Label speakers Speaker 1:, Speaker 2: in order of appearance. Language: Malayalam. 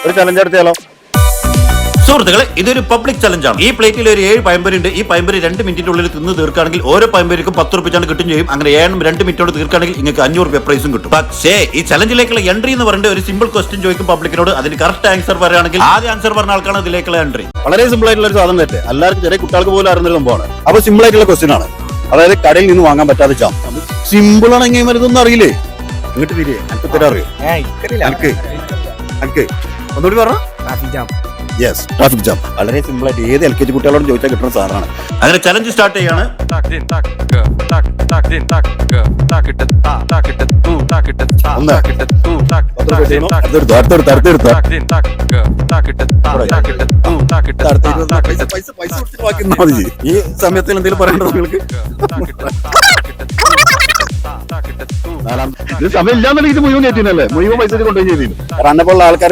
Speaker 1: ഒരു ചലഞ്ച് എടുത്താലോ?
Speaker 2: സുഹൃത്തുക്കളെ, ഇതൊരു പബ്ലിക് ചലഞ്ചാണ്. ഈ പ്ലേറ്റിൽ ഒരു 7 പഴംപൊരിയുണ്ട്. ഈ പഴംപൊരി 2 മിനിറ്റിനുള്ളിൽ തിന്ന് തീർക്കുകയാണെങ്കിൽ ഓരോ പഴംപൊരിക്കും 10 റുപ്യാണ് കിട്ടും ചെയ്യും. അങ്ങനെ 2 മിനിറ്റോട് തീർക്കുകയാണെങ്കിൽ നിങ്ങൾക്ക് 500 രൂപ പ്രൈസും കിട്ടും. പക്ഷേ ഈ ചലഞ്ചിലേക്കുള്ള എൻട്രി എന്ന് പറയുന്നത് ഒരു സിമ്പിൾ ക്വസ്റ്റ്യൻ ചോദിക്കും പബ്ലിക്കിനോട്. അതിന് കറക്റ്റ് ആൻസർ പറയുകയാണെങ്കിൽ ആദ്യ ആൻസർ പറഞ്ഞ ആൾക്കാണ് ഇതിലേക്കുള്ള എൻട്രി.
Speaker 1: വളരെ സിമ്പിൾ ആയിട്ടുള്ള ഒരു സാധനം തന്നെ, എല്ലാവർക്കും ചെറിയ കുട്ടികൾക്ക് പോലും അറിയുന്ന സംഭവമാണ്. അപ്പൊ സിമ്പിൾ ആയിട്ടുള്ള ക്വസ്റ്റ്യൻ ആണ്. അതായത് കടയിൽ നിന്ന് വാങ്ങാൻ പറ്റാത്ത ജാം. സിമ്പിൾ ആണെങ്കിൽ മരുന്നൊന്നും അറിയില്ലേ? ഇങ്ങോട്ട് തിരികെ എനിക്ക് തരാ അറിയോ? എനിക്ക് ഒന്നുകൂടി പറഞ്ഞ യെസ്, ട്രാഫിക് ജാം. വളരെ സിമ്പിൾ ആയിട്ട് ഏത് LKG കുട്ടികളോട് ചോദിച്ചാൽ കിട്ടുന്ന സാധനമാണ്.
Speaker 2: അങ്ങനെ ചലഞ്ച് സ്റ്റാർട്ട് ചെയ്യാണ്.
Speaker 1: ഈ സമയത്തിൽ എന്തെങ്കിലും പറയണ്ടോ നിങ്ങൾക്ക്? സമയം ഇല്ലാന്നുണ്ടെങ്കിൽ ഇത് മുഴുവൻ കയറ്റിനല്ലേ, മുഴുവൻ പൈസ കൊണ്ടുപോയി ചെയ്തിരുന്നു. കാരണം അന്നെപ്പോലുള്ള ആൾക്കാർ